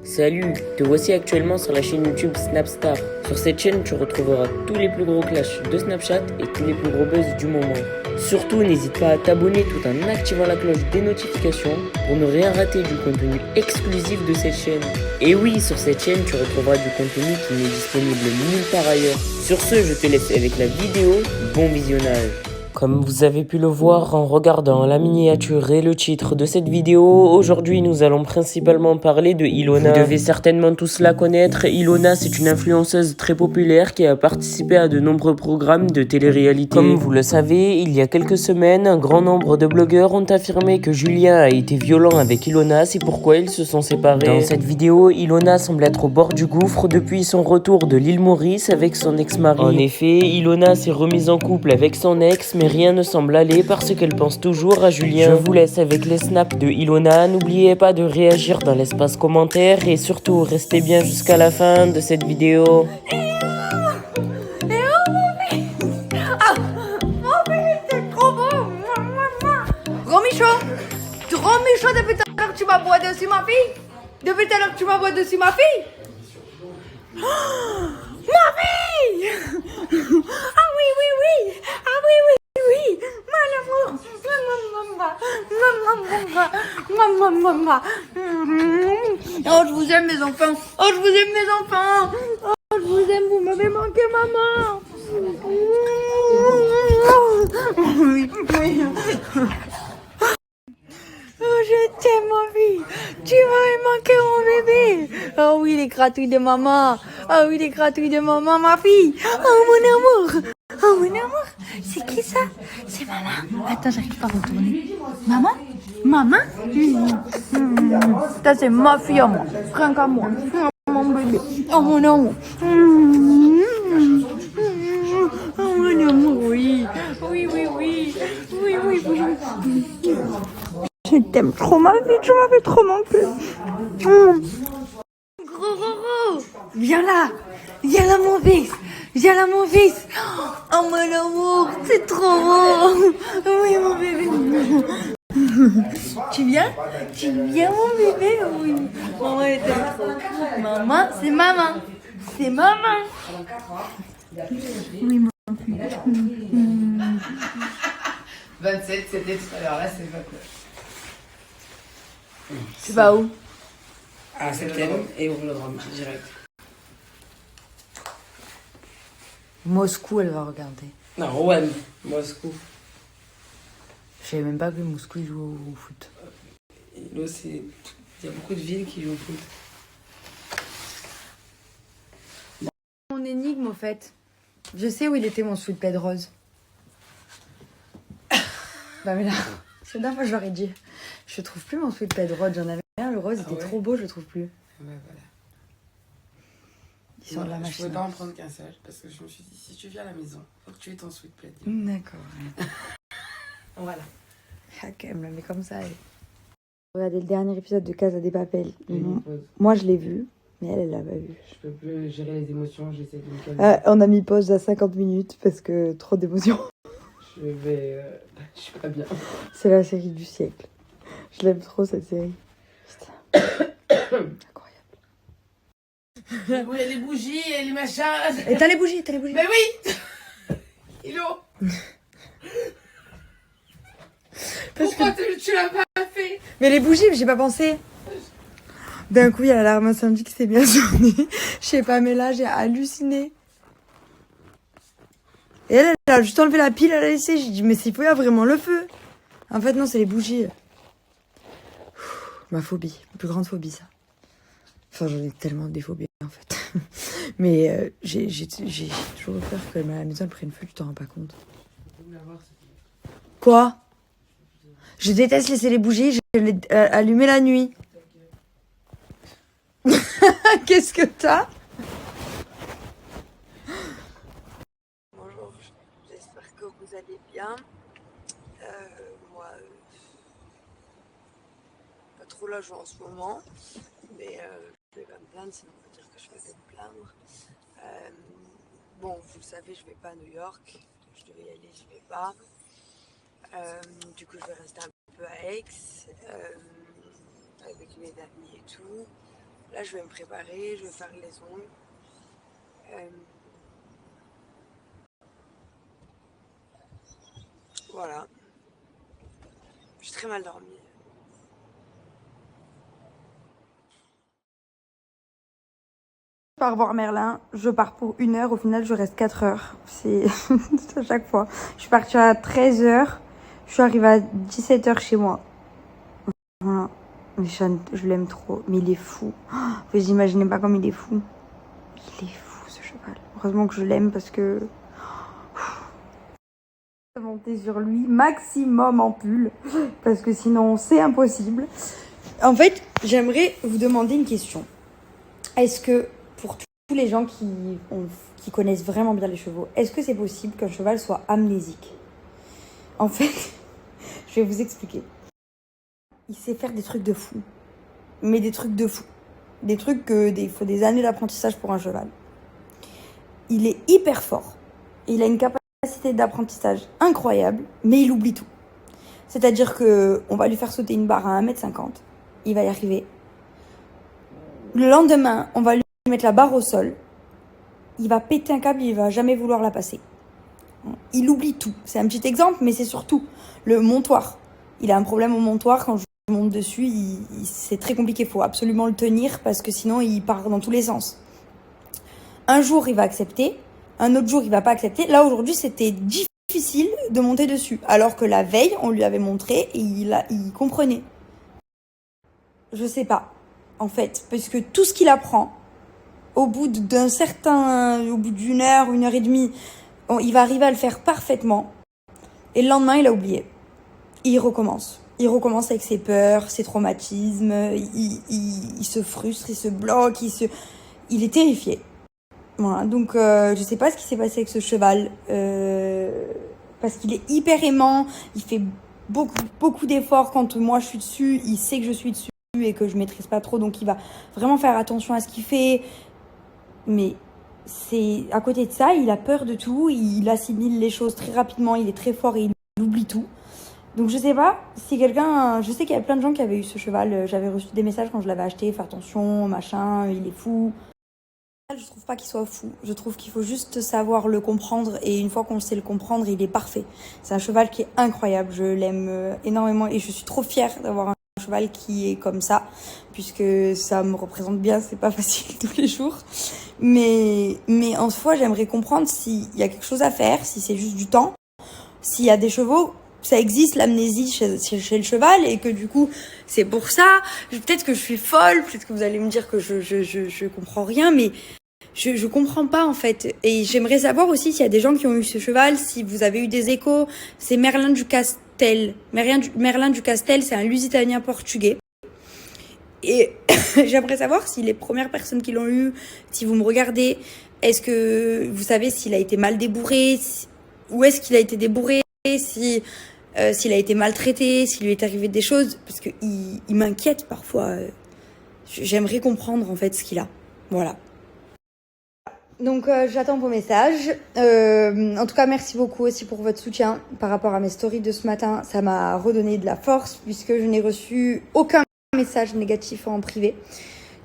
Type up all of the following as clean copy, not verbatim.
Salut, te voici actuellement sur la chaîne YouTube Snapstar. Sur cette chaîne, tu retrouveras tous les plus gros clashs de Snapchat et tous les plus gros buzz du moment. Surtout, n'hésite pas à t'abonner tout en activant la cloche des notifications pour ne rien rater du contenu exclusif de cette chaîne. Et oui, sur cette chaîne, tu retrouveras du contenu qui n'est disponible nulle part ailleurs. Sur ce, je te laisse avec la vidéo. Bon visionnage. Comme vous avez pu le voir en regardant la miniature et le titre de cette vidéo, aujourd'hui nous allons principalement parler de Ilona. Vous devez certainement tous la connaître. Ilona, c'est une influenceuse très populaire qui a participé à de nombreux programmes de télé-réalité. Comme vous le savez, il y a quelques semaines, un grand nombre de blogueurs ont affirmé que Julien a été violent avec Ilona, c'est pourquoi ils se sont séparés. Dans cette vidéo, Ilona semble être au bord du gouffre depuis son retour de l'île Maurice avec son ex-mari. En effet, Ilona s'est remise en couple avec son ex, mais rien ne semble aller parce qu'elle pense toujours à Julien. Je vous laisse avec les snaps de Ilona. N'oubliez pas de réagir dans l'espace commentaire et surtout restez bien jusqu'à la fin de cette vidéo. Trop méchant depuis tout à l'heure que tu m'as boit dessus ma fille. Depuis tout à l'heure que tu m'as boit dessus ma fille. Ma fille. Ah oui, oui, oui. Ah oui, oui, oui. Mon amour. Maman. Oh, je vous aime mes enfants. Oh, je vous aime mes enfants. Oh, je vous aime, vous m'avez manqué maman. Oui, oui. Oh, je t'aime, ma fille. Tu m'avais manqué, mon bébé. Oh oui, les gratouilles de maman. Oh oui, les gratouilles de maman, ma fille. Oh, mon amour. Oh, mon amour. C'est qui ça? C'est maman. Attends, j'arrive pas à retourner. Maman? Maman? Ça, c'est ma fille à moi. Rien qu'à moi. Oh, mon bébé. Oh, mon amour. Oh, mon amour, oui. Oui, oui, oui. Oui, oui, oui. Je t'aime trop ma vie, tu m'avais trop manqué. Gros Roro, viens là mon fils, viens là mon fils. Oh mon amour, c'est trop beau. Oui mon bébé. Tu viens mon bébé, oui. Maman elle t'aime trop. Maman, c'est maman. C'est maman. Oui mon fils. 27, c'était tout à l'heure, là c'est pas quoi. Tu vas où? À 7ème et au Vélodrome, direct. Moscou, elle va regarder. Non, Rouen, Moscou. Je savais même pas que Moscou il joue au foot. Là, il y a beaucoup de villes qui jouent au foot. Mon énigme au fait. Je sais où il était mon sweatpad rose. Bah mais là, c'est la dernière fois que je leur ai dit. Je trouve plus mon sweatpad rose, j'en avais un, le rose était trop beau, je le trouve plus. Ouais, voilà. Ils sont de la machine. Je pouvais pas en prendre qu'un seul parce que je me suis dit, si tu viens à la maison, faut que tu aies ton sweet plaid. D'accord. Voilà. Ah, quand même, mais comme ça. Regardez le dernier épisode de Casa de Papel. Pause. Moi je l'ai vu, mais elle l'a pas vu. Je peux plus gérer les émotions, j'essaie de me calmer. On a mis pause à 50 minutes parce que trop d'émotions. Je suis pas bien. C'est la série du siècle. Je l'aime trop cette série. Putain. Incroyable. Oui, les bougies et les machins. Et t'as les bougies. Mais oui. Ilo. Pourquoi tu l'as pas fait? Mais les bougies, j'ai pas pensé. D'un coup, il y a l'alarme incendie qui s'est bien sonné. Je sais pas, mais là, j'ai halluciné. Et elle a juste enlevé la pile, elle a laissé. J'ai dit, mais c'est pas vraiment le feu. En fait, non, c'est les bougies. Ma phobie, ma plus grande phobie, ça. Enfin, j'en ai tellement des phobies, en fait. Mais j'ai toujours peur que ma maison elle prenne feu, tu t'en rends pas compte. Quoi? Je déteste laisser les bougies, je les allumer la nuit. Qu'est-ce que t'as? Bonjour, j'espère que vous allez bien. Moi, pas trop la joie en ce moment, mais je vais pas me plaindre, sinon on va dire que je vais me plaindre. Bon, vous le savez, je vais pas à New York. Je devais y aller, j'y vais pas. Du coup, je vais rester un peu à Aix avec mes amis et tout. Là, je vais me préparer, je vais faire les ongles. Voilà. J'ai très mal dormi. Je pars voir Merlin, je pars pour 1 heure, au final je reste 4 heures. C'est à chaque fois. Je suis partie à 13 heures, je suis arrivée à 17 heures chez moi. Voilà. Mais je l'aime trop, mais il est fou. Vous imaginez pas comme il est fou. Il est fou ce cheval. Heureusement que je l'aime parce que... monter sur lui maximum en pull parce que sinon c'est impossible. En fait, j'aimerais vous demander une question. Est-ce que pour tous les gens qui connaissent vraiment bien les chevaux, est-ce que c'est possible qu'un cheval soit amnésique? En fait, je vais vous expliquer. Il sait faire des trucs de fou. Mais des trucs de fou. Des trucs il faut des années d'apprentissage pour un cheval. Il est hyper fort. Il a une capacité d'apprentissage incroyable, mais il oublie tout. C'est-à-dire qu'on va lui faire sauter une barre à 1,50 m, il va y arriver. Le lendemain, on va lui mettre la barre au sol, il va péter un câble, il va jamais vouloir la passer. Il oublie tout. C'est un petit exemple, mais c'est surtout le montoir. Il a un problème au montoir, quand je monte dessus, c'est très compliqué, il faut absolument le tenir parce que sinon il part dans tous les sens. Un jour, il va accepter. Un autre jour, il va pas accepter. Là, aujourd'hui, c'était difficile de monter dessus. Alors que la veille, on lui avait montré et il comprenait. Je sais pas, en fait. Parce que tout ce qu'il apprend, au bout d'1 heure, 1h30, il va arriver à le faire parfaitement. Et le lendemain, il a oublié. Il recommence. Il recommence avec ses peurs, ses traumatismes. Il se frustre, il se bloque, il est terrifié. Voilà, donc je sais pas ce qui s'est passé avec ce cheval, parce qu'il est hyper aimant, il fait beaucoup d'efforts quand moi je suis dessus, il sait que je suis dessus et que je maîtrise pas trop, donc il va vraiment faire attention à ce qu'il fait, mais c'est à côté de ça, il a peur de tout, il assimile les choses très rapidement, il est très fort et il oublie tout. Donc je sais pas si je sais qu'il y a plein de gens qui avaient eu ce cheval, j'avais reçu des messages quand je l'avais acheté, fais attention, machin, il est fou. Je trouve pas qu'il soit fou, je trouve qu'il faut juste savoir le comprendre et une fois qu'on sait le comprendre, il est parfait. C'est un cheval qui est incroyable, je l'aime énormément et je suis trop fière d'avoir un cheval qui est comme ça puisque ça me représente bien, c'est pas facile tous les jours. Mais en soi, j'aimerais comprendre s'il y a quelque chose à faire, si c'est juste du temps, s'il y a des chevaux, ça existe l'amnésie chez le cheval et que du coup c'est pour ça, peut-être que je suis folle, peut-être que vous allez me dire que je comprends rien, mais je comprends pas en fait. Et j'aimerais savoir aussi s'il y a des gens qui ont eu ce cheval, si vous avez eu des échos. C'est Merlin du Castel. Merlin du Castel, c'est un Lusitanien portugais. Et j'aimerais savoir si les premières personnes qui l'ont eu, si vous me regardez, est-ce que vous savez s'il a été mal débourré, où est-ce qu'il a été débourré, s'il a été maltraité, s'il lui est arrivé des choses, parce que il m'inquiète parfois. J'aimerais comprendre en fait ce qu'il a. Voilà. Donc j'attends vos messages. En tout cas, merci beaucoup aussi pour votre soutien par rapport à mes stories de ce matin. Ça m'a redonné de la force puisque je n'ai reçu aucun message négatif en privé.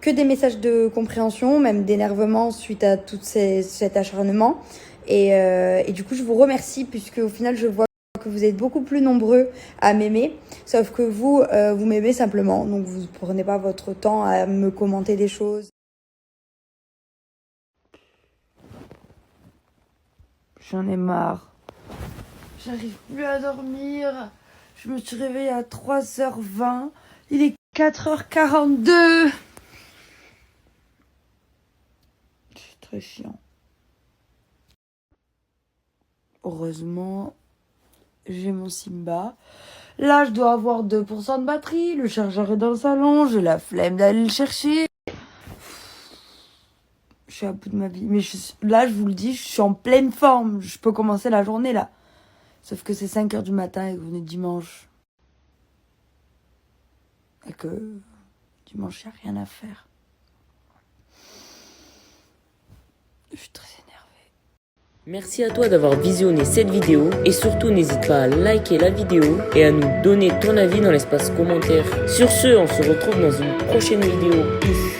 Que des messages de compréhension, même d'énervement suite à tout cet acharnement. Et du coup, je vous remercie puisque au final, je vois que vous êtes beaucoup plus nombreux à m'aimer. Sauf que vous m'aimez simplement. Donc vous ne prenez pas votre temps à me commenter des choses. J'en ai marre. J'arrive plus à dormir. Je me suis réveillée à 3h20. Il est 4h42. C'est très chiant. Heureusement, j'ai mon Simba. Là, je dois avoir 2% de batterie. Le chargeur est dans le salon. J'ai la flemme d'aller le chercher. Je suis à bout de ma vie. Mais là, je vous le dis, je suis en pleine forme. Je peux commencer la journée, là. Sauf que c'est 5h du matin et que vous êtes dimanche. Et que dimanche, il n'y a rien à faire. Je suis très énervée. Merci à toi d'avoir visionné cette vidéo et surtout n'hésite pas à liker la vidéo et à nous donner ton avis dans l'espace commentaire. Sur ce, on se retrouve dans une prochaine vidéo. Peace.